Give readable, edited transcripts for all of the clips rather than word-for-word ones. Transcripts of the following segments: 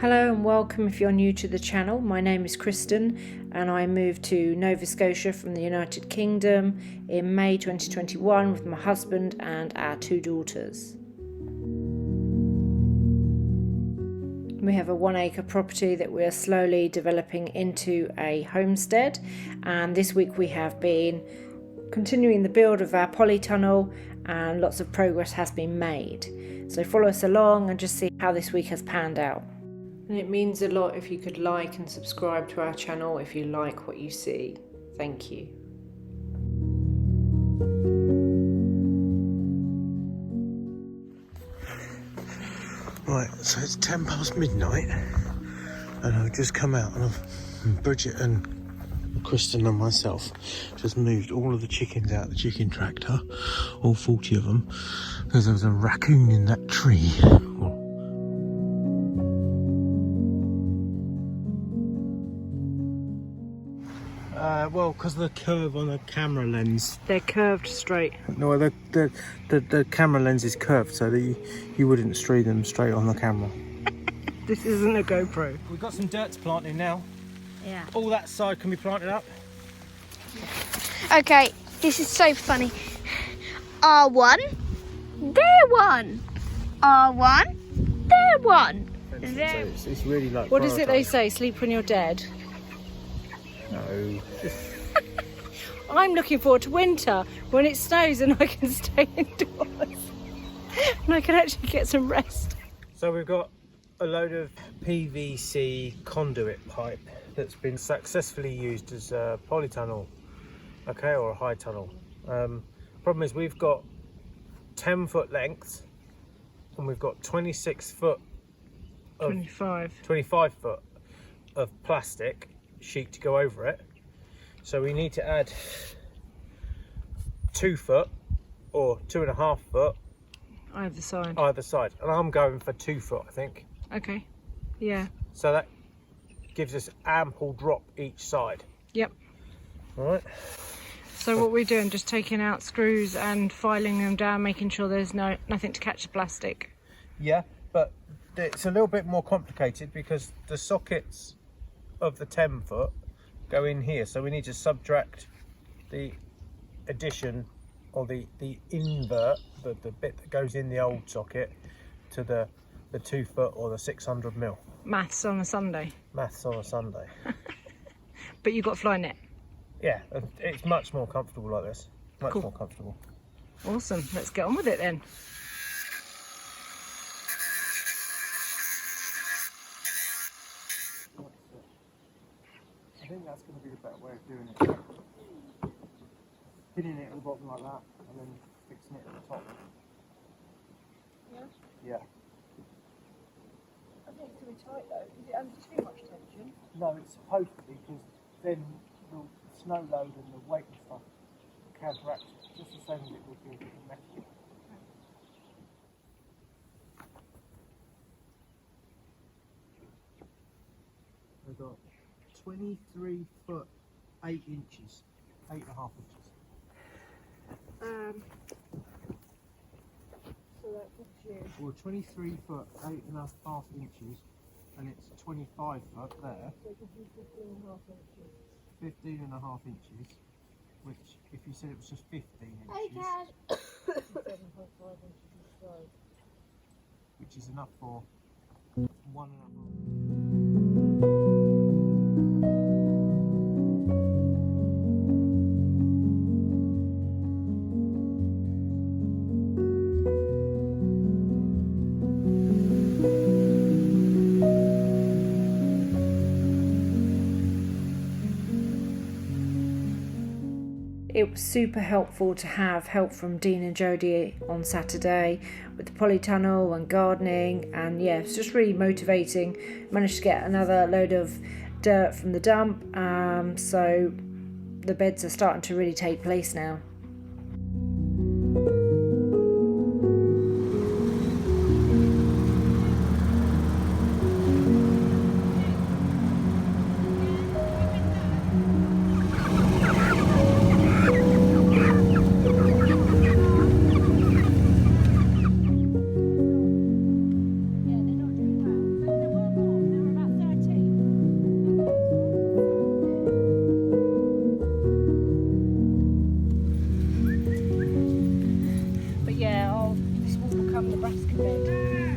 Hello and welcome if you're new to the channel. My name is Kristen and I moved to Nova Scotia from the United Kingdom in May 2021 with my husband and our 2 daughters. We have a 1-acre property that we are slowly developing into a homestead, and this week we have been continuing the build of our polytunnel and lots of progress has been made. So follow us along and just see how this week has panned out. And it means a lot if you could like and subscribe to our channel if you like what you see. Thank you. Right, so it's 10 past midnight and I've just come out and Bridget and Kristen and myself just moved all of the chickens out of the chicken tractor, all 40 of them, because there was a raccoon in that tree. Well, because of the curve on the camera lens. They're curved straight. No, the camera lens is curved, so that you wouldn't stream them straight on the camera. This isn't a GoPro. We've got some dirt to plant in now. Yeah. All that side can be planted up. Okay, this is so funny. R1, there one. R1, there one. There. So it's really like. What is it they say? Sleep when you're dead? No. I'm looking forward to winter when it snows and I can stay indoors and I can actually get some rest. So we've got a load of PVC conduit pipe that's been successfully used as a polytunnel, okay, or a high tunnel. Problem is we've got 10-foot lengths and we've got 25 foot of plastic sheet to go over it. So we need to add 2 foot or 2.5 foot Either side. either side, and I'm going for 2 foot, I think. Okay. Yeah. So that gives us ample drop each side. Yep. All right. So what we're doing, just taking out screws and filing them down, making sure there's nothing to catch the plastic. Yeah, but it's a little bit more complicated because the sockets of the 10 foot go in here, so we need to subtract the addition or the invert, the bit that goes in the old socket, to the 2 foot or the 600 mil. Maths on a Sunday. Maths on a Sunday. But you got fly net. Yeah, it's much more comfortable like this. Much Cool. more comfortable. Awesome. Let's get on with it then. I think that's going to be the better way of doing it. Pinning it at the bottom like that and then fixing it at the top. Yeah? Yeah. I think it's going to be tight though. Is it under too much tension? No, it's supposed to be, because then the snow load and the weight and stuff counteracts it, just the same as it would be if it was metal. I've got 23 foot 8 inches, 8.5 inches. So that puts you. Well, 23 foot 8.5 inches, and it's 25 foot there. So it gives you 15.5 inches. 15.5 inches, which, if you said it was just 15 inches, 7.5 inches each side. which is enough for 1.5. It was super helpful to have help from Dean and Jodie on Saturday with the polytunnel and gardening, and yeah, it's just really motivating. Managed to get another load of dirt from the dump, so the beds are starting to really take place now. Nebraska bed.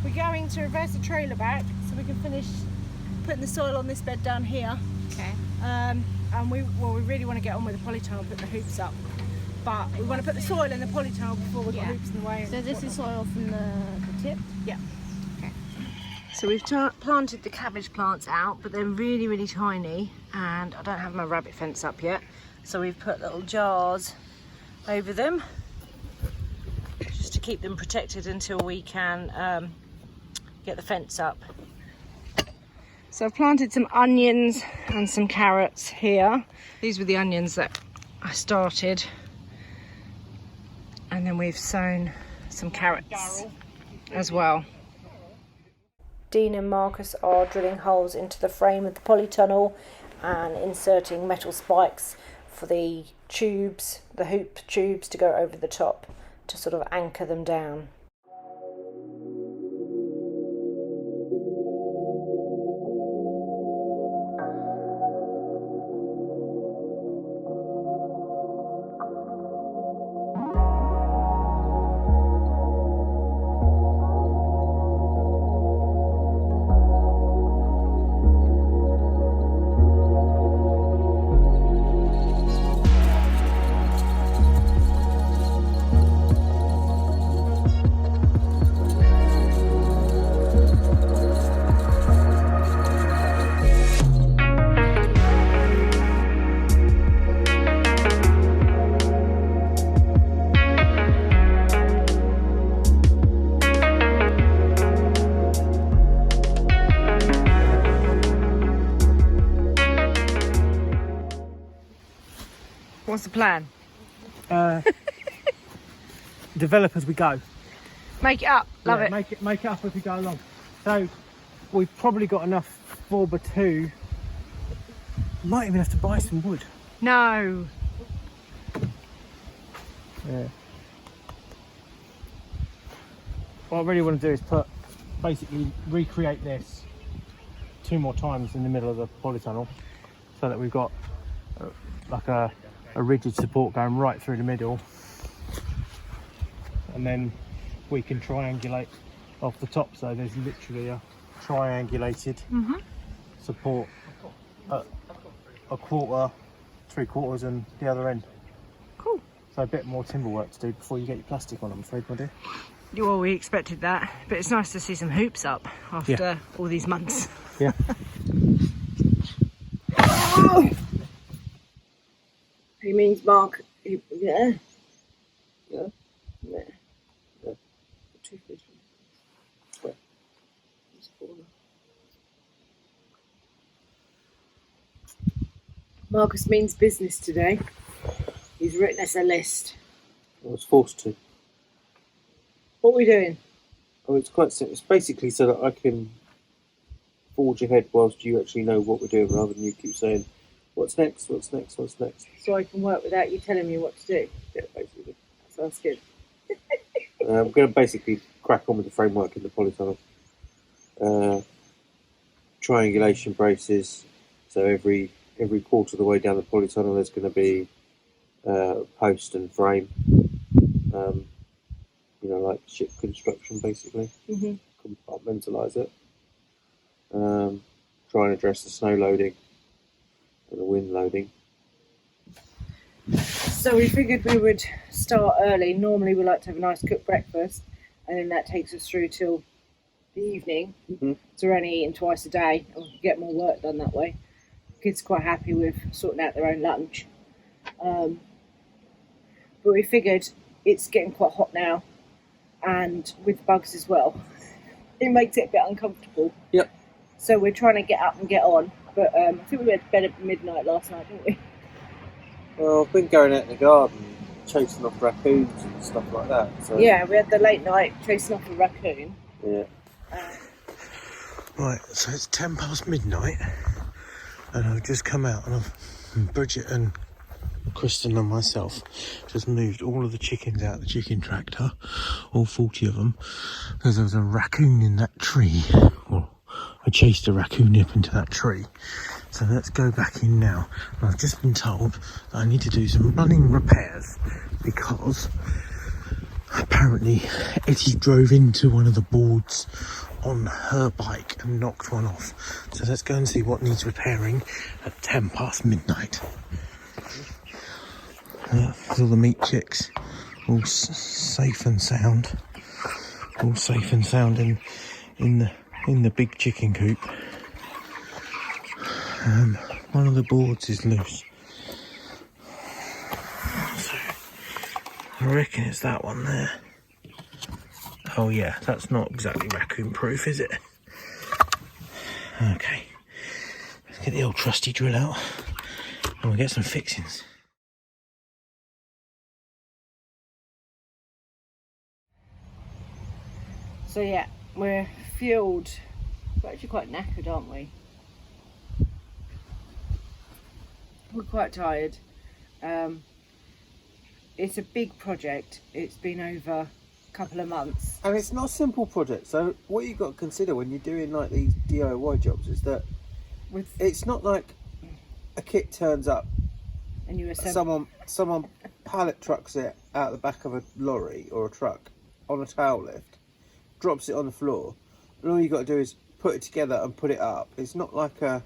We're going to reverse the trailer back so we can finish putting the soil on this bed down here. Okay. And we really want to get on with the polytunnel, put the hoops up. But we want to put the soil in the polytunnel before we've got hoops in the way. So this is soil from the tip? Yeah. Okay. So we've planted the cabbage plants out, but they're really, really tiny, and I don't have my rabbit fence up yet. So we've put little jars over them just to keep them protected until we can get the fence up. So I've planted some onions and some carrots here. These were the onions that I started, and then we've sown some carrots as well. Dean and Marcus are drilling holes into the frame of the polytunnel and inserting metal spikes for the tubes, the hoop tubes, to go over the top to sort of anchor them down. What's the plan? Develop as we go. Make it up. Love it. Make it up as we go along. So we've probably got enough 4x2. Might even have to buy some wood. No. Yeah. What I really want to do is basically recreate this 2 more times in the middle of the polytunnel, so that we've got like a rigid support going right through the middle, and then we can triangulate off the top, so there's literally a triangulated support at a quarter, 3/4 and the other end. Cool. So a bit more timber work to do before you get your plastic on, I'm afraid, my dear. Well, we expected that, but it's nice to see some hoops up after all these months. Yeah. He means Mark. Yeah. Marcus means business today. He's written us a list. I was forced to. What are we doing? Oh, it's quite simple. It's basically so that I can forge ahead whilst you actually know what we're doing, rather than you keep saying, what's next, what's next, what's next. So I can work without you telling me what to do. Yeah, basically. That sounds good. We're going to basically crack on with the framework in the polytunnel. Triangulation braces. So every quarter of the way down the polytunnel there's going to be post and frame. Like ship construction, basically. Compartmentalise it. Try and address the snow loading and the wind loading. So we figured we would start early. Normally we like to have a nice cooked breakfast, and then that takes us through till the evening. So we're only eating twice a day, and we can get more work done that way. Kids are quite happy with sorting out their own lunch. But we figured it's getting quite hot now, and with bugs as well, it makes it a bit uncomfortable. Yep. So we're trying to get up and get on, But I think we went to bed at midnight last night, didn't we? Well, I've been going out in the garden, chasing off raccoons and stuff like that. So Yeah, we had the late night chasing off a raccoon. yeah. Right, so it's 10 past midnight, and I've just come out, and Bridget and Kristen and myself just moved all of the chickens out of the chicken tractor, all 40 of them, because there was a raccoon in that tree. Well, I chased a raccoon up into that tree. So let's go back in now. And I've just been told that I need to do some running repairs because apparently Eddie drove into one of the boards on her bike and knocked one off. So let's go and see what needs repairing at 10 past midnight. There's all the meat chicks, all safe and sound. All safe and sound in the big chicken coop. One of the boards is loose. So I reckon it's that one there. Oh yeah, that's not exactly raccoon proof, is it? Okay, let's get the old trusty drill out and we'll get some fixings. So yeah, we're fueled. We're actually quite knackered, aren't we? We're quite tired. It's a big project. It's been over a couple of months. And it's not a simple project. So what you've got to consider when you're doing like these DIY jobs is that it's not like a kit turns up and you someone pallet trucks it out the back of a lorry or a truck on a tail lift, drops it on the floor, and all you got to do is put it together and put it up. It's not like an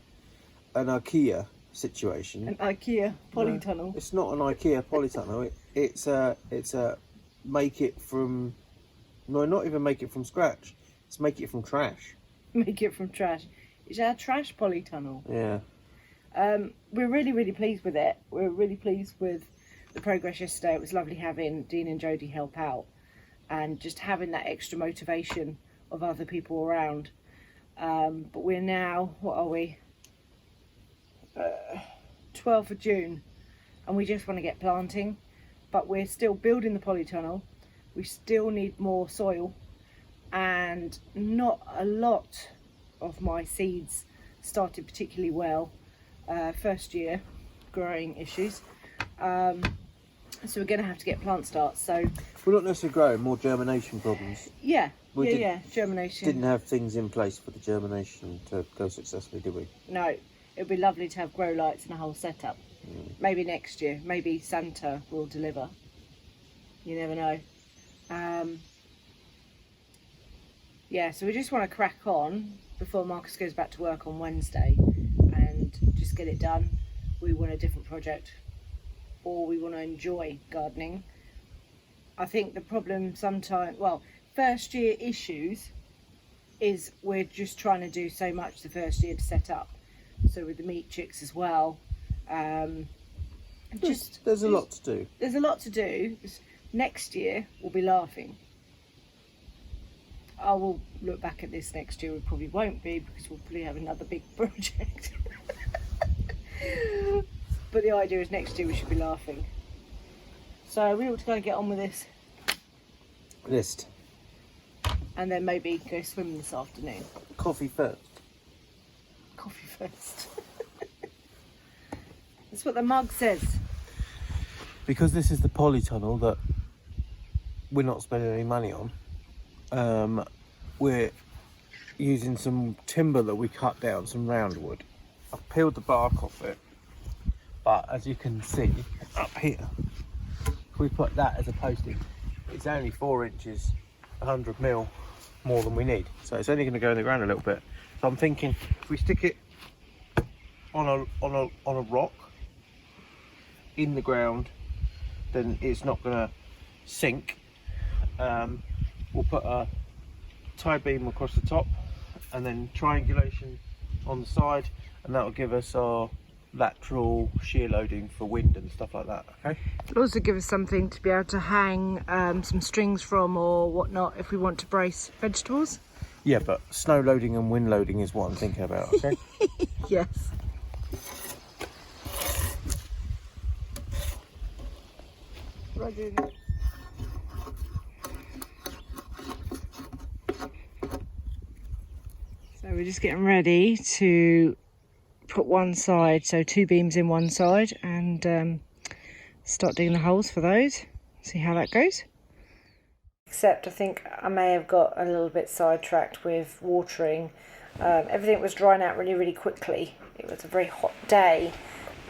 IKEA situation. An IKEA polytunnel. No, it's not an IKEA polytunnel. It's a make it from, no, not even make it from scratch. It's make it from trash. Make it from trash. It's our trash polytunnel. Yeah. We're really pleased with it. We're really pleased with the progress yesterday. It was lovely having Dean and Jodie help out and just having that extra motivation of other people around. But we're now, what are we? 12th of June, and we just want to get planting, but we're still building the polytunnel. We still need more soil, and not a lot of my seeds started particularly well. First year growing issues, so we're going to have to get plant starts. So we're not necessarily growing, more germination problems. Yeah, germination. Didn't have things in place for the germination to go successfully, did we? No. It'd be lovely to have grow lights and a whole setup. Maybe next year. Maybe Santa will deliver. You never know. Yeah, so we just want to crack on before Marcus goes back to work on Wednesday and just get it done. We want a different project, or we want to enjoy gardening. I think the problem sometimes, well, first year issues is we're just trying to do so much the first year to set up. So with the meat chicks as well, there's a lot to do. There's a lot to do. Next year we'll be laughing. I will look back at this next year. We probably won't be, because we'll probably have another big project. But the idea is next year we should be laughing. So we ought to go and get on with this list, and then maybe go swimming this afternoon. Coffee first. Coffee first. That's what the mug says. Because this is the polytunnel that we're not spending any money on, we're using some timber that we cut down, some roundwood. I've peeled the bark off it, but as you can see up here, if we put that as a posting, it's only 4 inches, 100 mil more than we need. So it's only going to go in the ground a little bit. So I'm thinking if we stick it on a rock in the ground, then it's not going to sink. We'll put a tie beam across the top and then triangulation on the side, and that will give us our lateral shear loading for wind and stuff like that. Okay. It'll also give us something to be able to hang some strings from or whatnot if we want to brace vegetables. Yeah, but snow loading and wind loading is what I'm thinking about, okay? Yes. Roger. So we're just getting ready to put one side, so 2 beams in one side, and start digging the holes for those. See how that goes. Except I think I may have got a little bit sidetracked with watering. Everything was drying out really quickly. It was a very hot day,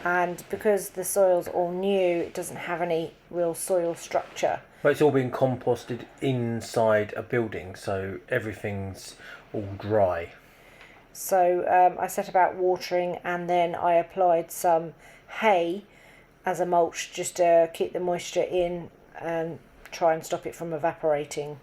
and because the soil's all new, it doesn't have any real soil structure. But it's all been composted inside a building, so everything's all dry. So I set about watering, and then I applied some hay as a mulch just to keep the moisture in and try and stop it from evaporating.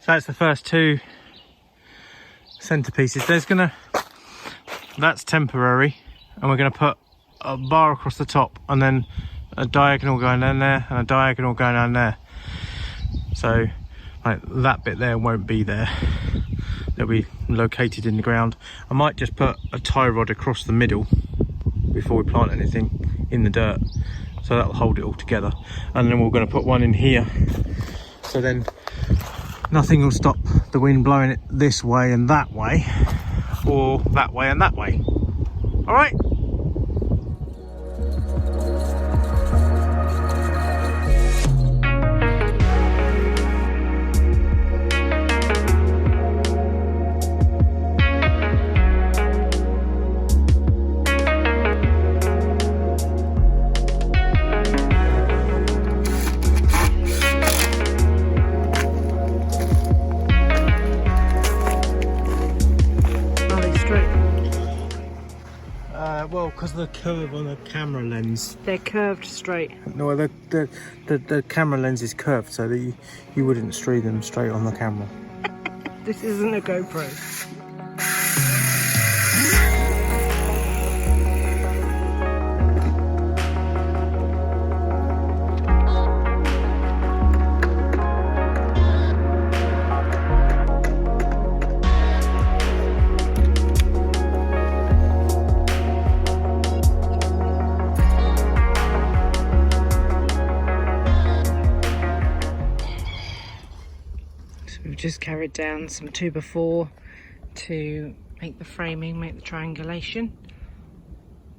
So that's the first 2 centerpieces. That's temporary, and we're going to put a bar across the top and then a diagonal going down there and a diagonal going down there. So like that bit there won't be there. They'll be located in the ground. I might just put a tie rod across the middle before we plant anything in the dirt, so that'll hold it all together. And then we're going to put one in here, so then nothing will stop the wind blowing it this way and that way, or that way and that way. All right. Well, because of the curve on the camera lens. They're curved straight. No, the camera lens is curved, so that you wouldn't stream them straight on the camera. This isn't a GoPro. We've just carried down some 2x4 to make the framing, make the triangulation,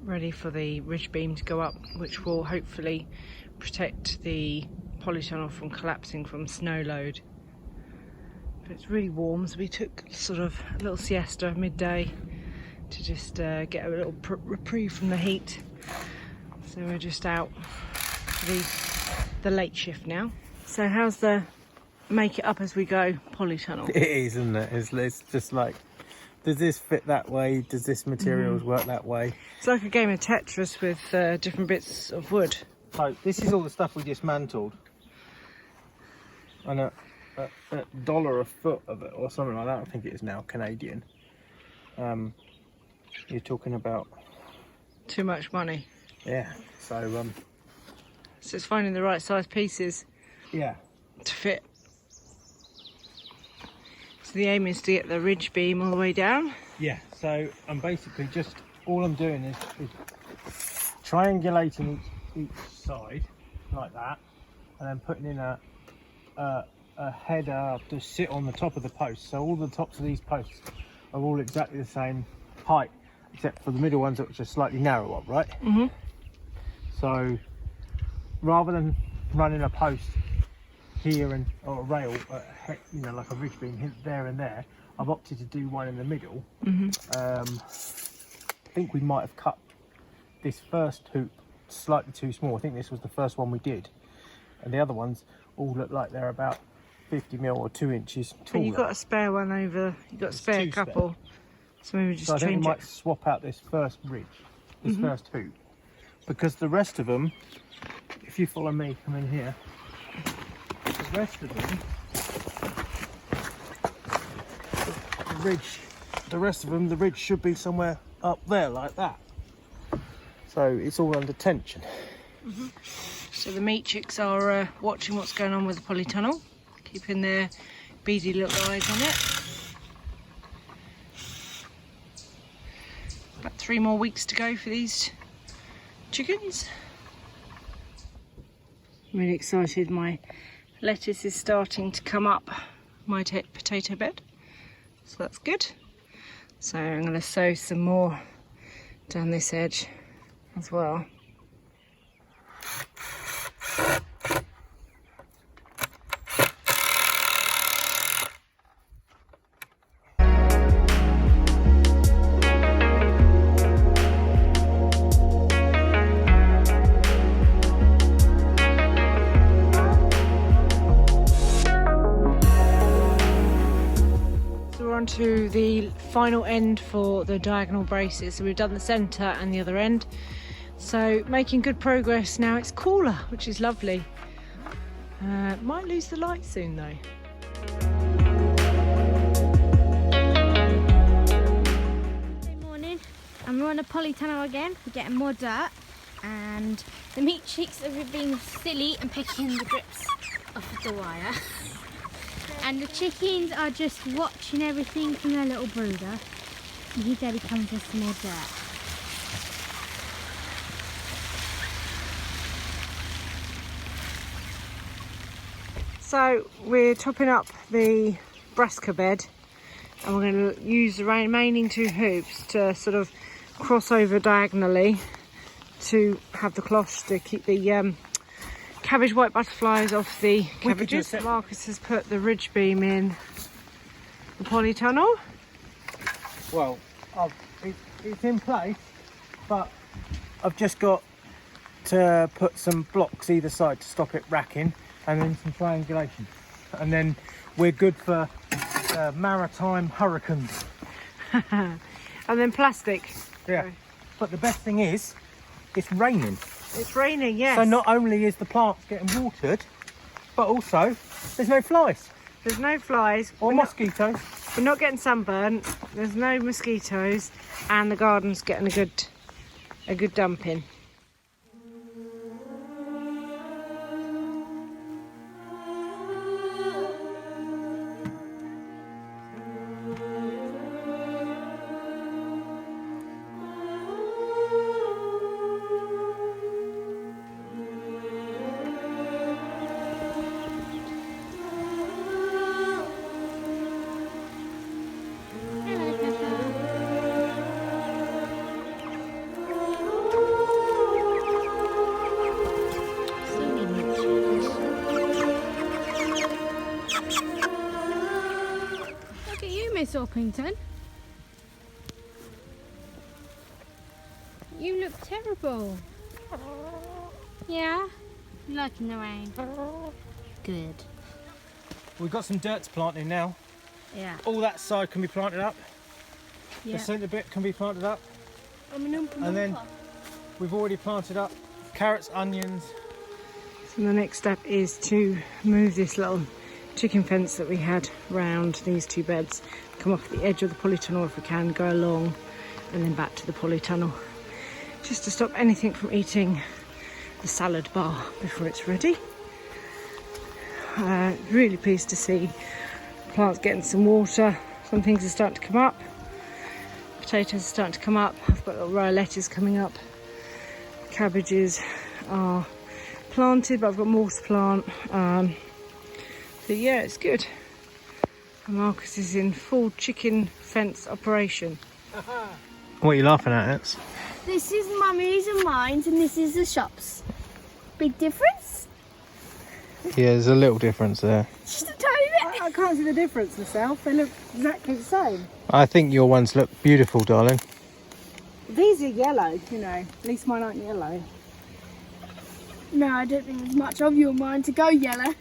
ready for the ridge beam to go up, which will hopefully protect the polytunnel from collapsing from snow load. But it's really warm, so we took sort of a little siesta midday to just get a little reprieve from the heat. So we're just out for the late shift now. So how's the make it up as we go polytunnel? It is, isn't it? It's just like, does this fit that way? Does this materials work that way? It's like a game of Tetris with different bits of wood. So this is all the stuff we dismantled, and a $1 a foot of it, or something like that. I think it is now Canadian. You're talking about Too much money. yeah. So So it's finding the right size pieces yeah. to fit. So the aim is to get the ridge beam all the way down. Yeah, so I'm basically just, all I'm doing is triangulating each side like that, and then putting in a header to sit on the top of the post. So all the tops of these posts are all exactly the same height, except for the middle ones which are slightly narrower, right? Mm-hmm. So rather than running a post here and or a rail, you know, like a ridge beam there and there, I've opted to do one in the middle. I think we might have cut this first hoop slightly too small. I think this was the first one we did, and the other ones all look like they're about 50mm or 2 inches taller. But you've got a spare one over, you've got a spare couple. So maybe just so I think we change might it. swap out this first ridge, this first hoop, because the rest of them, if you follow me, come in here, the rest of them, the ridge should be somewhere up there like that. So it's all under tension. So the meat chicks are watching what's going on with the polytunnel, keeping their beady little eyes on it. About 3 more weeks to go for these chickens. I'm really excited. My lettuce is starting to come up my potato bed, so that's good. So I'm going to sow some more down this edge as well. To the final end for the diagonal braces. So we've done the centre and the other end, so making good progress now. It's cooler, which is lovely. Might lose the light soon though. Good morning, and we're on a polytunnel again. We're getting more dirt, and the meat chicks have been silly and picking the grips off the wire. And the chickens are just watching everything from their little brooder. And here Daddy comes with some more dirt. So we're topping up the brassica bed, and we're going to use the remaining 2 hoops to sort of cross over diagonally to have the cloche to keep the cabbage white butterflies off the cabbages. Marcus has put the ridge beam in the polytunnel. Well, it's in place, but I've just got to put some blocks either side to stop it racking, and then some triangulation, and then we're good for maritime hurricanes. And then plastic. Yeah, but the best thing is it's raining. It's raining, yes. So not only is the plant getting watered, but also there's no flies. There's no flies. Or mosquitoes. We're not getting sunburnt. There's no mosquitoes, and the garden's getting a good dumping. Miss Orpington, you look terrible. Yeah? Liking the rain. Good. We've got some dirt to plant in now. Yeah. All that side can be planted up. Yeah. The centre bit can be planted up. And then we've already planted up carrots, onions. So the next step is to move this little chicken fence that we had round these 2 beds, come off the edge of the polytunnel if we can, go along and then back to the polytunnel, just to stop anything from eating the salad bar before it's ready. Really pleased to see plants getting some water. Some things are starting to come up. Potatoes are starting to come up. I've got a row of lettuce coming up. Cabbages are planted, but I've got more to plant. So yeah, it's good. And Marcus is in full chicken fence operation. What are you laughing at, Ets? This is Mummy's and mine's, and this is the shop's. Big difference? Yeah, there's a little difference there. Just a tiny bit. I can't see the difference myself. They look exactly the same. I think your ones look beautiful, darling. These are yellow, you know. At least mine aren't yellow. No, I don't think there's much of you and mine to go yellow.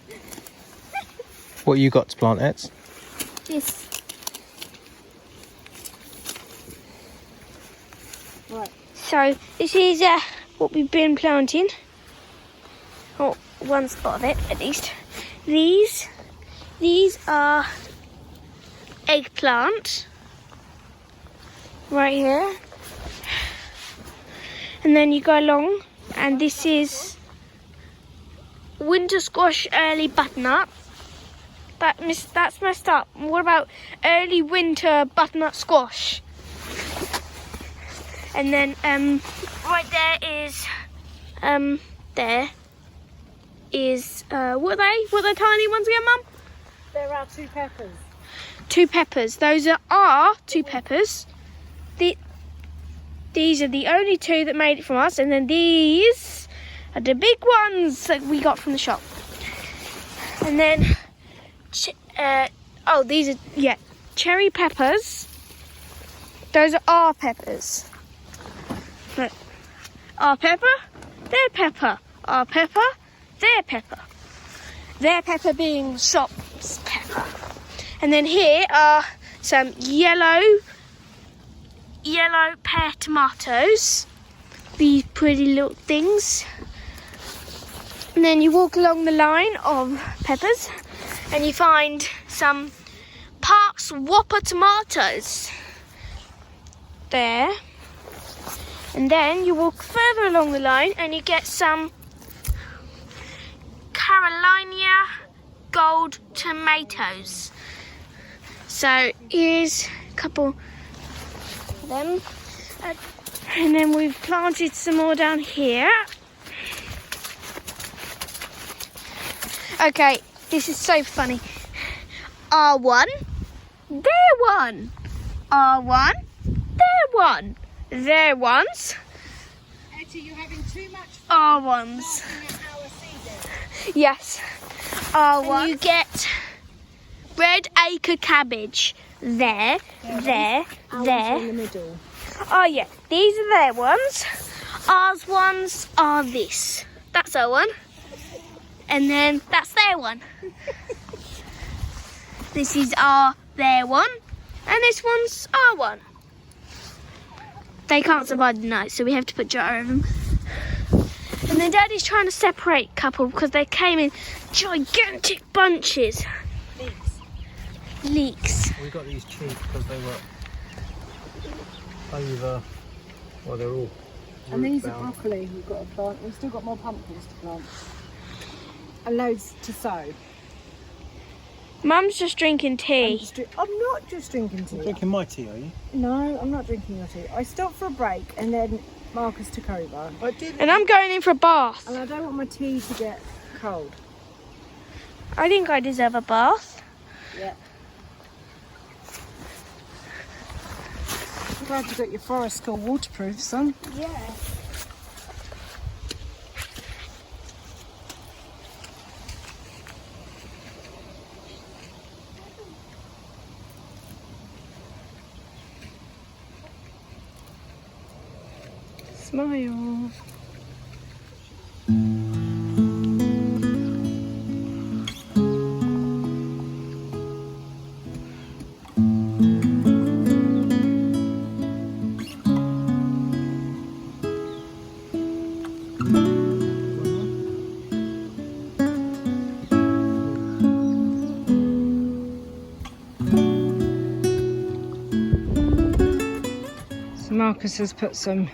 What you got to plant, Ets? This. Right. So this is what we've been planting. Or one spot of it at least. These are eggplant right here. And then you go along and this is winter squash early butternut. That's messed up. What about early winter butternut squash? And then right there is what are the tiny ones again, Mum? There are 2 peppers. 2 peppers. Those are 2 peppers. These are the only 2 that made it from us, and then these are the big ones that we got from the shop. And then these are cherry peppers. Those are our peppers. Look. Our pepper, their pepper. Our pepper, their pepper. Their pepper being shop's pepper. And then here are some yellow pear tomatoes. These pretty little things. And then you walk along the line of peppers and you find some Park's Whopper tomatoes there. And then you walk further along the line and you get some Carolina Gold tomatoes. So here's a couple of them. And then we've planted some more down here. Okay, this is so funny. R1, there one. R1, there one. There ones. Etty, you're having too much R1s. Yes. R1. And you get red acre cabbage. There. In the middle. Oh yeah, these are their ones. Ours ones are this. That's our one. And then that's their one. This is their one. And this one's our one. They can't survive the night, so we have to put jar over them. And then Daddy's trying to separate a couple because they came in gigantic bunches. Leeks. We got these cheap because they were over. Well, they're all. And these are broccoli we've got to plant. We've still got more pumpkins to plant. And loads to sow. Mum's just drinking tea. I'm not just drinking tea. You're drinking my tea, are you? No, I'm not drinking your tea. I stopped for a break and then Marcus took over. I did. And I'm going in for a bath. And I don't want my tea to get cold. I think I deserve a bath. Yeah. I'm glad you got your forest school waterproof, son. Yeah. Smile. So Marcus has put some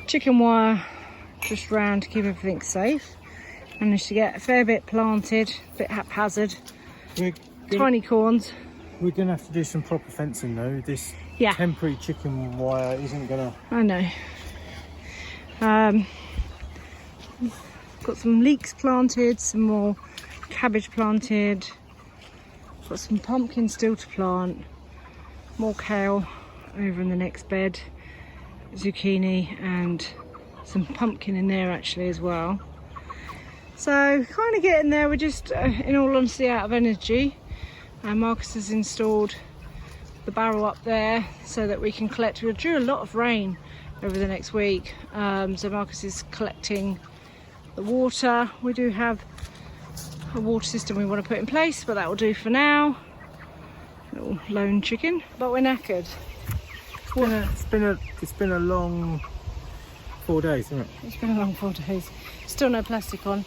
chicken wire just round to keep everything safe. Managed to get a fair bit planted, a bit haphazard. Tiny corns. We're going to have to do some proper fencing though. This temporary chicken wire isn't going to... I know. Got some leeks planted, some more cabbage planted. Got some pumpkins still to plant. More kale over in the next bed. Zucchini and some pumpkin in there actually as well. So kind of getting there. We're just in all honesty out of energy. Marcus has installed the barrel up there so that we can collect. We're due a lot of rain over the next week, so Marcus is collecting the water. We do have a water system we want to put in place, but that will do for now. Little lone chicken, but we're knackered. It's been a long 4 days, isn't it? It's been a long 4 days. Still no plastic on.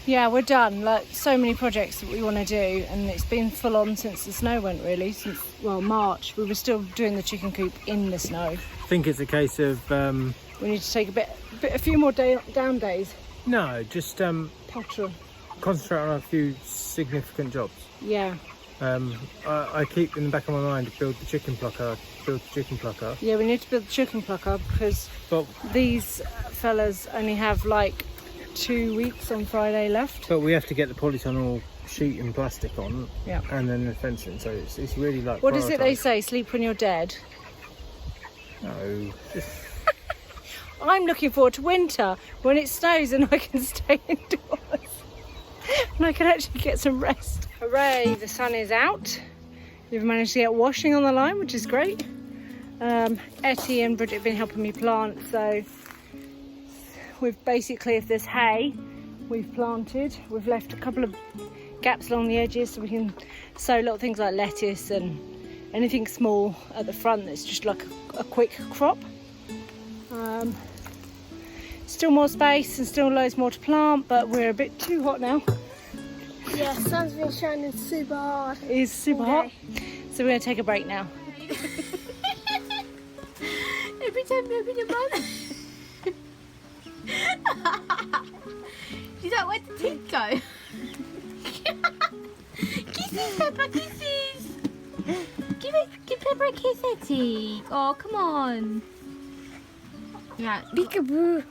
Yeah, we're done. Like so many projects that we want to do, and it's been full on since the snow went. Really, since March. We were still doing the chicken coop in the snow. I think it's a case of we need to take a few more down days. No, just Potter. concentrate on a few significant jobs. Yeah. I keep in the back of my mind to build the chicken plucker. Yeah, we need to build the chicken plucker because But these fellas only have like 2 weeks on Friday left. we have to get the polytunnel sheet and plastic on. Yeah. And then the fencing. So it's really like. What is it they prioritised. say? Sleep when you're dead. No. I'm looking forward to winter when it snows and I can stay indoors and I can actually get some rest. Hooray, the sun is out. We've managed to get washing on the line, which is great. Etty and Bridget have been helping me plant, so we've basically, if there's hay, we've planted. We've left a couple of gaps along the edges so we can sow little things like lettuce and anything small at the front that's just like a quick crop. Still more space and still loads more to plant, but we're a bit too hot now. Yeah, sun's been shining super hard. It is super hot, so we're going to take a break now. Every time you open your mouth. She's like, where'd the teeth go? Kisses, Peppa, kisses. Give Peppa a kiss, Etty. Oh, come on. Yeah. Peekaboo.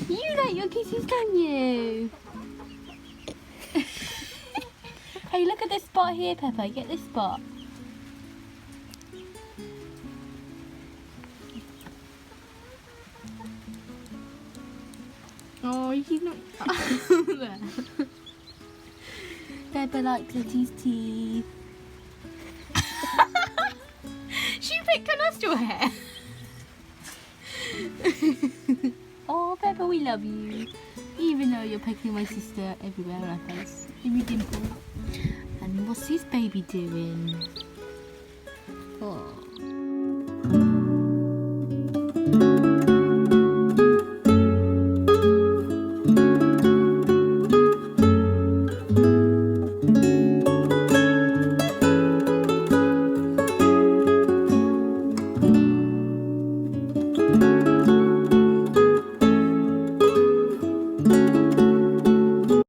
You like your kisses, don't you? Hey, look at this spot here, Peppa. Get this spot. Oh, she's not. There. Peppa likes Etty's teeth. She picked her nostril hair. Oh, Peppa, we love you. Even though you're pecking my sister everywhere on her face. Every dimple. And what's his baby doing?